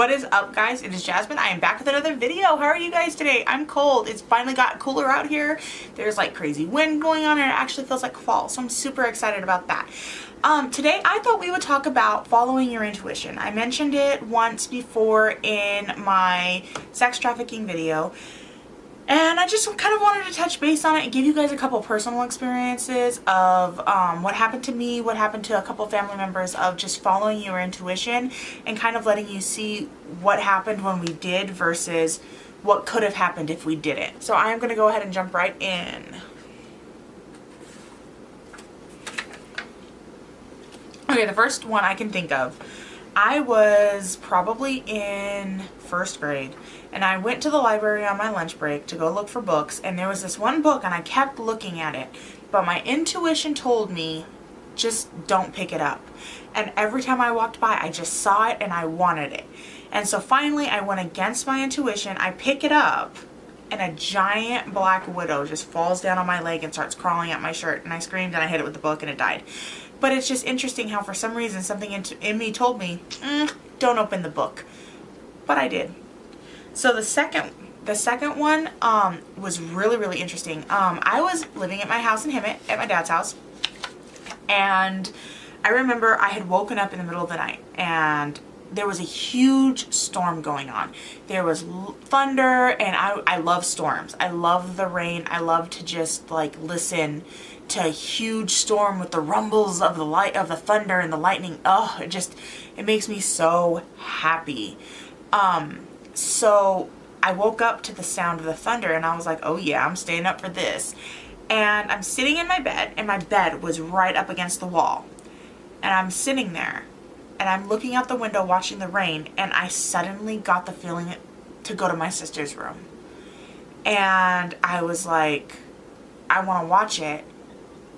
What is up, guys? It is Jasmine. I am back with another video. How are you guys today? I'm cold. It's finally got cooler out here. There's like crazy wind going on and it actually feels like fall, so I'm super excited about that. Today I thought we would talk about following your intuition. I mentioned it once before in my sex trafficking video, and I just kind of wanted to touch base on it and give you guys a couple personal experiences of what happened to me, what happened to a couple family members, of just following your intuition and kind of letting you see what happened when we did versus what could have happened if we didn't. So I am going to go ahead and jump right in. Okay, the first one I can think of, I was probably in first grade and I went to the library on my lunch break to go look for books, and there was this one book and I kept looking at it, but my intuition told me just don't pick it up. And every time I walked by I just saw it and I wanted it. And so finally I went against my intuition. I pick it up and a giant black widow just falls down on my leg and starts crawling at my shirt, and I screamed and I hit it with the book and it died. But it's just interesting how for some reason something in me told me, don't open the book. But I did. So the second one was really interesting. I was living at my house in Hemet, at my dad's house. And I remember I had woken up in the middle of the night and there was a huge storm going on. There was thunder, and I love storms. I love the rain. I love to just like listen to a huge storm with the rumbles of the thunder and the lightning. Oh, it makes me so happy. So I woke up to the sound of the thunder and I was like, oh yeah, I'm staying up for this. And I'm sitting in my bed, and my bed was right up against the wall. And I'm sitting there and I'm looking out the window watching the rain, and I suddenly got the feeling to go to my sister's room. And I was like, I want to watch it.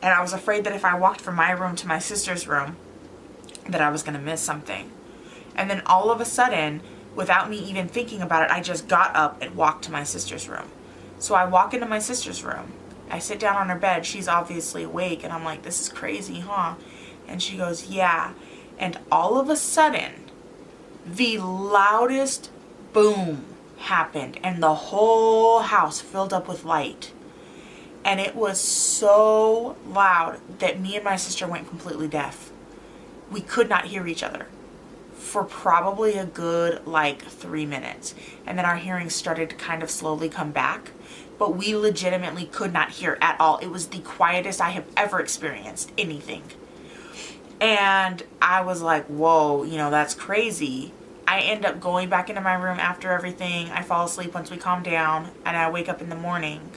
And I was afraid that if I walked from my room to my sister's room, that I was going to miss something. And then all of a sudden, without me even thinking about it, I just got up and walked to my sister's room. So I walk into my sister's room. I sit down on her bed. She's obviously awake. And I'm like, this is crazy, huh? And she goes, yeah. And all of a sudden, the loudest boom happened. And the whole house filled up with light. And it was so loud that me and my sister went completely deaf. We could not hear each other for probably a good 3 minutes. And then our hearing started to kind of slowly come back. But we legitimately could not hear at all. It was the quietest I have ever experienced anything. And I was like, whoa, that's crazy. I end up going back into my room after everything. I fall asleep once we calm down. And I wake up in the morning.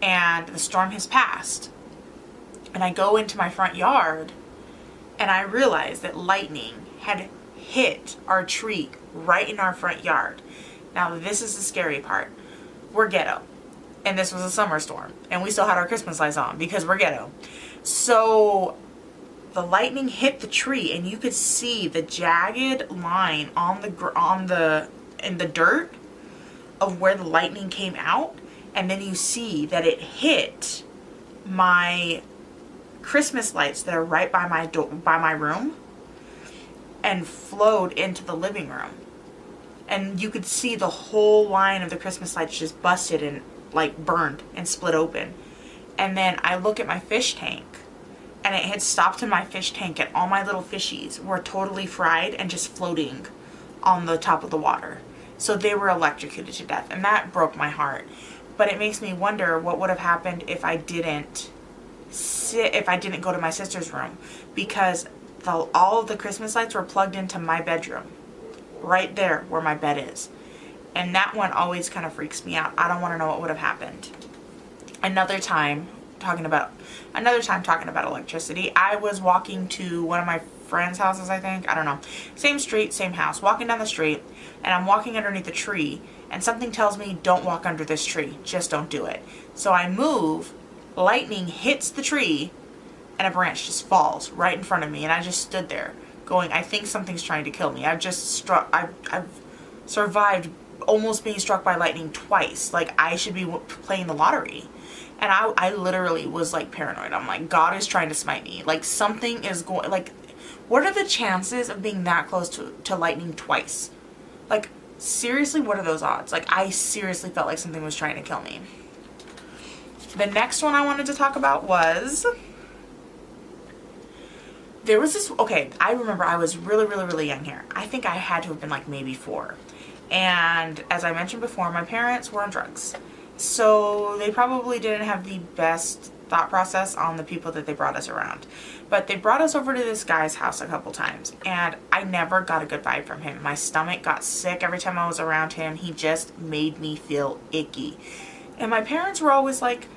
And the storm has passed. And I go into my front yard and I realize that lightning had hit our tree right in our front yard. Now this is the scary part. We're ghetto. And this was a summer storm. And we still had our Christmas lights on because we're ghetto. So the lightning hit the tree and you could see the jagged line in the dirt of where the lightning came out. And then you see that it hit my Christmas lights that are right by my room and flowed into the living room. And you could see the whole line of the Christmas lights just busted and burned and split open. And then I look at my fish tank, and it had stopped in my fish tank, and all my little fishies were totally fried and just floating on the top of the water. So they were electrocuted to death, and that broke my heart. But it makes me wonder what would have happened if I didn't go to my sister's room, because all of the Christmas lights were plugged into my bedroom, right there where my bed is. And that one always kind of freaks me out. I don't want to know what would have happened. Another time talking about electricity, I was walking to one of my friend's houses, I think. I don't know. Same street, same house. Walking down the street, and I'm walking underneath a tree, and something tells me, don't walk under this tree. Just don't do it. So I move, lightning hits the tree, and a branch just falls right in front of me. And I just stood there going, I think something's trying to kill me. I've survived almost being struck by lightning twice. I should be playing the lottery. And I literally was paranoid. I'm like, God is trying to smite me. Something is going, what are the chances of being that close to lightning twice? Like, seriously, what are those odds? Like, I seriously felt like something was trying to kill me. The next one I wanted to talk about was, there was this, okay, I remember I was really, really, really young here. I think I had to have been like maybe 4. And as I mentioned before, my parents were on drugs. So they probably didn't have the best thought process on the people that they brought us around. But they brought us over to this guy's house a couple times, and I never got a good vibe from him. My stomach got sick every time I was around him. He just made me feel icky. And my parents were always like,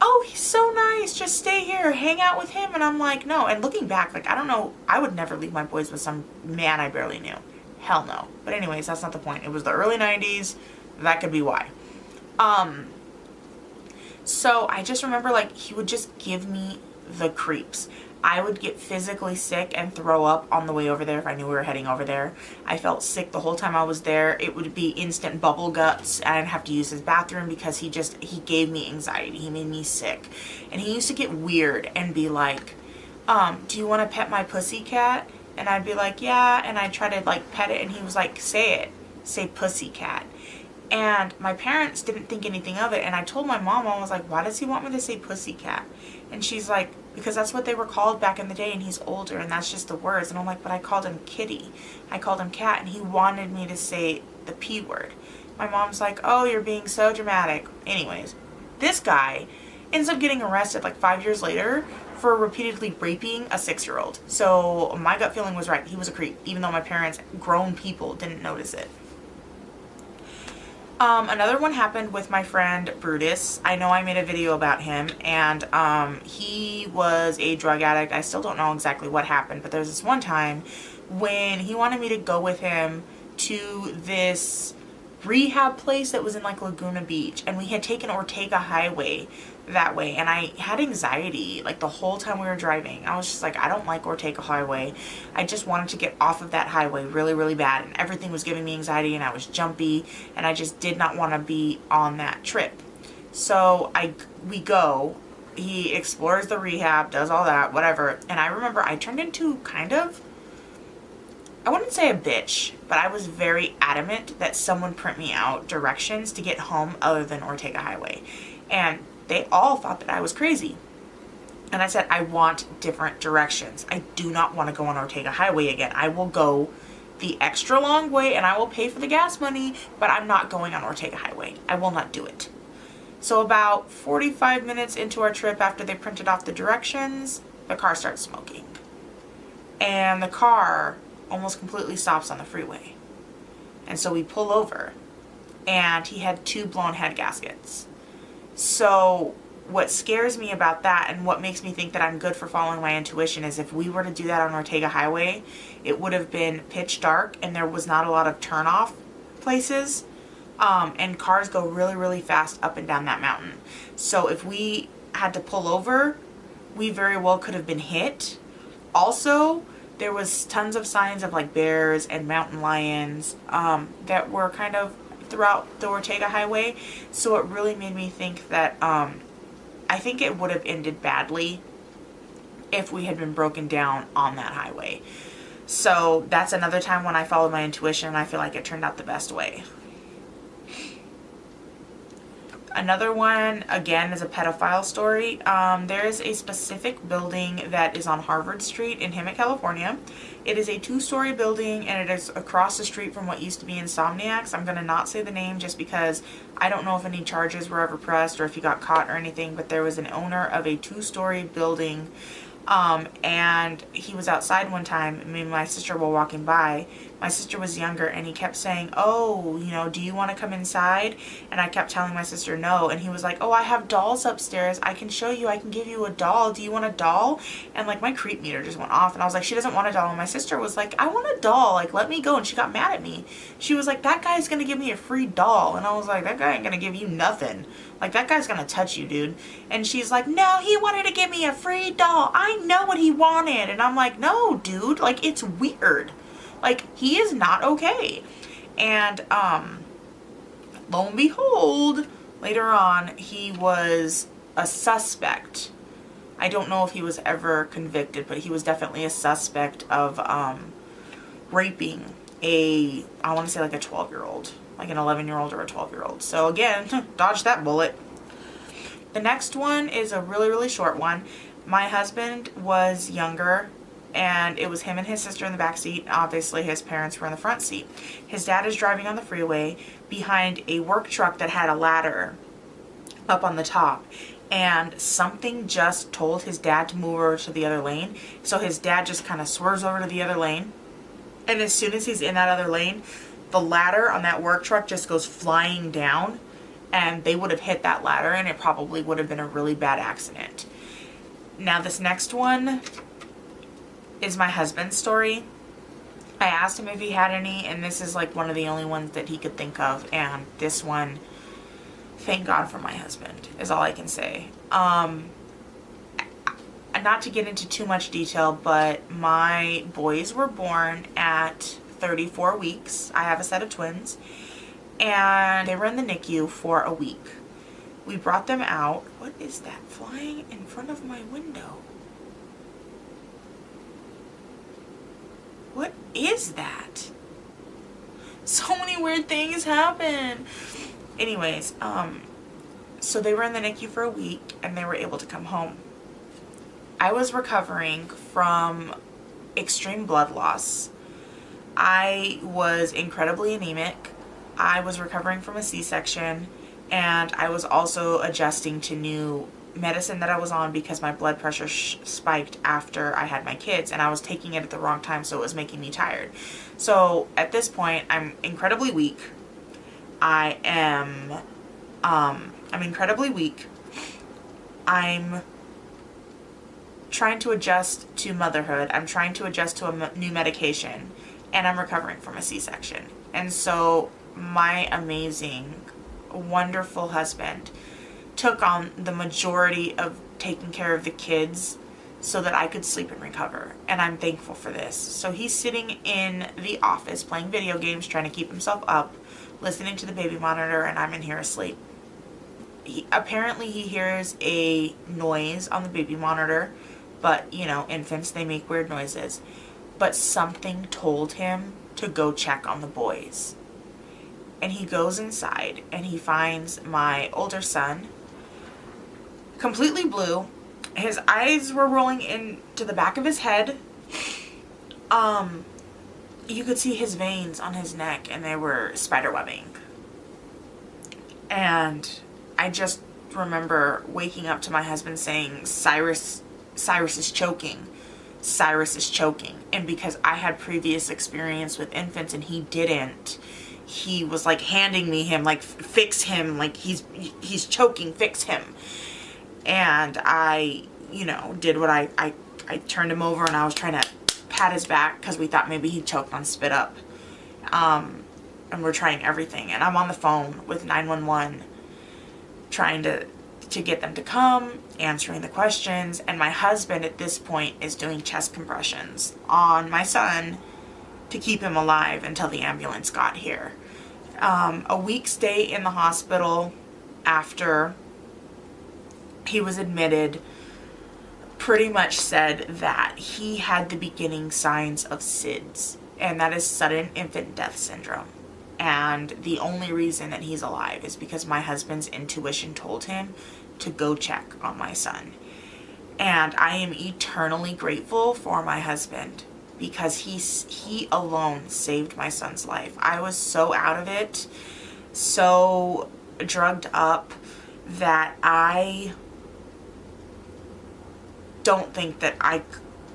oh, he's so nice, just stay here, hang out with him. And I'm like, no. And looking back, like, I don't know, I would never leave my boys with some man I barely knew. Hell no. But anyways, that's not the point. It was the early 90s. That could be why. So I just remember, like, he would just give me the creeps. I would get physically sick and throw up on the way over there if I knew we were heading over there. I felt sick the whole time I was there. It would be instant bubble guts. I'd have to use his bathroom because he gave me anxiety. He made me sick. And he used to get weird and be like, do you want to pet my pussy cat? And I'd be like, yeah. And I'd try to like pet it, and he was like, say it. Say pussy cat. And my parents didn't think anything of it. And I told my mom, I was like, why does he want me to say pussy cat? And she's like, because that's what they were called back in the day, and he's older, and that's just the words. And I'm like, but I called him kitty. I called him cat, and he wanted me to say the P word. My mom's like, oh, you're being so dramatic. Anyways, this guy ends up getting arrested like 5 years later for repeatedly raping a 6-year-old. So my gut feeling was right. He was a creep, even though my parents, grown people, didn't notice it. Another one happened with my friend Brutus. I know I made a video about him, and he was a drug addict. I still don't know exactly what happened, but there's this one time when he wanted me to go with him to this rehab place that was in like Laguna Beach, and we had taken Ortega Highway that way, and I had anxiety like the whole time we were driving. I was just like, I don't like Ortega Highway. I just wanted to get off of that highway really, really bad, and everything was giving me anxiety, and I was jumpy, and I just did not want to be on that trip. So we go, he explores the rehab, does all that, whatever, and I remember I turned into kind of, I wouldn't say a bitch, but I was very adamant that someone print me out directions to get home other than Ortega Highway. And they all thought that I was crazy. And I said, I want different directions. I do not want to go on Ortega Highway again. I will go the extra long way and I will pay for the gas money, but I'm not going on Ortega Highway. I will not do it. So about 45 minutes into our trip, after they printed off the directions, the car starts smoking. And the car almost completely stops on the freeway. And so we pull over, and he had 2 blown head gaskets. So what scares me about that, and what makes me think that I'm good for following my intuition, is if we were to do that on Ortega Highway, it would have been pitch dark and there was not a lot of turn-off places, and cars go really, really fast up and down that mountain. So if we had to pull over, we very well could have been hit. Also, there was tons of signs of like bears and mountain lions that were kind of throughout the Ortega Highway. So it really made me think that I think it would have ended badly if we had been broken down on that highway. So that's another time when I followed my intuition, and I feel like it turned out the best way. Another one, again, is a pedophile story. There is a specific building that is on Harvard Street in Hemet, California. It is a 2-story building, and it is across the street from what used to be Insomniacs. I'm going to not say the name just because I don't know if any charges were ever pressed or if he got caught or anything, but there was an owner of a 2-story building, and he was outside one time. Me and my sister were walking by. My sister was younger, and he kept saying, oh, you know, do you want to come inside? And I kept telling my sister no, and he was like, oh, I have dolls upstairs. I can show you. I can give you a doll. Do you want a doll? And like my creep meter just went off, and I was like, she doesn't want a doll. And my sister was like, I want a doll. Like, let me go. And she got mad at me. She was like, that guy's going to give me a free doll. And I was like, that guy ain't going to give you nothing. Like, that guy's going to touch you, dude. And she's like, no, he wanted to give me a free doll. I know what he wanted. And I'm like, no, dude. Like, it's weird. Like, he is not okay. And, lo and behold, later on, he was a suspect. I don't know if he was ever convicted, but he was definitely a suspect of, raping I want to say like a 12-year-old, like an 11-year-old or a 12-year-old. So again, dodge that bullet. The next one is a really, really short one. My husband was younger, and it was him and his sister in the back seat. Obviously, his parents were in the front seat. His dad is driving on the freeway behind a work truck that had a ladder up on the top. And something just told his dad to move over to the other lane. So his dad just kind of swerves over to the other lane. And as soon as he's in that other lane, the ladder on that work truck just goes flying down. And they would have hit that ladder, and it probably would have been a really bad accident. Now, this next one is my husband's story. I asked him if he had any, and this is like one of the only ones that he could think of. And this one, thank God for my husband, is all I can say. Not to get into too much detail, but my boys were born at 34 weeks. I have a set of twins. And they were in the NICU for a week. We brought them out. What is that flying in front of my window? What is that? So many weird things happen. Anyways, so they were in the NICU for a week and they were able to come home. I was recovering from extreme blood loss. I was incredibly anemic. I was recovering from a C-section, and I was also adjusting to new medicine that I was on because my blood pressure spiked after I had my kids, and I was taking it at the wrong time, so it was making me tired. So at this point, I'm incredibly weak. I'm incredibly weak. I'm trying to adjust to motherhood. I'm trying to adjust to a new medication, and I'm recovering from a C-section. And so my amazing, wonderful husband took on the majority of taking care of the kids so that I could sleep and recover. And I'm thankful for this. So he's sitting in the office playing video games, trying to keep himself up, listening to the baby monitor, and I'm in here asleep. Apparently he hears a noise on the baby monitor, but you know, infants, they make weird noises. But something told him to go check on the boys. And he goes inside and he finds my older son, completely blue. His eyes were rolling into the back of his head. You could see his veins on his neck and they were spiderwebbing. And I just remember waking up to my husband saying, Cyrus is choking. Cyrus is choking. And because I had previous experience with infants and he didn't, he was like handing me him, like, fix him, like he's choking, fix him. And I, you know, did what I turned him over and I was trying to pat his back because we thought maybe he choked on spit up. And we're trying everything. And I'm on the phone with 911 trying to get them to come, answering the questions. And my husband at this point is doing chest compressions on my son to keep him alive until the ambulance got here. A week stay in the hospital after he was admitted pretty much said that he had the beginning signs of SIDS, and that is sudden infant death syndrome. And the only reason that he's alive is because my husband's intuition told him to go check on my son. And I am eternally grateful for my husband because he alone saved my son's life. I was so out of it, so drugged up, that I don't think that I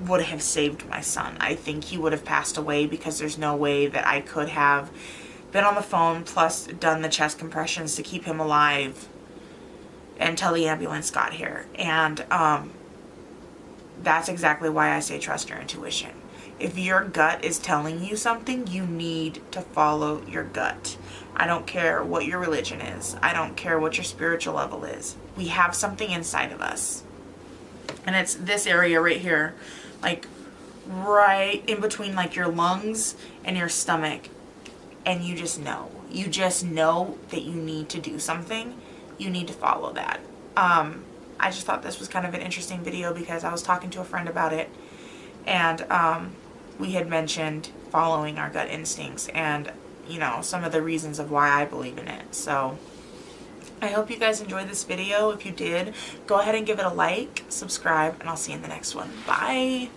would have saved my son. I think he would have passed away because there's no way that I could have been on the phone plus done the chest compressions to keep him alive until the ambulance got here. And that's exactly why I say trust your intuition. If your gut is telling you something, you need to follow your gut. I don't care what your religion is. I don't care what your spiritual level is. We have something inside of us. And it's this area right here, like right in between like your lungs and your stomach. And you just know. You just know that you need to do something. You need to follow that. I just thought this was kind of an interesting video because I was talking to a friend about it. And we had mentioned following our gut instincts and, you know, some of the reasons of why I believe in it. So I hope you guys enjoyed this video. If you did, go ahead and give it a like, subscribe, and I'll see you in the next one. Bye!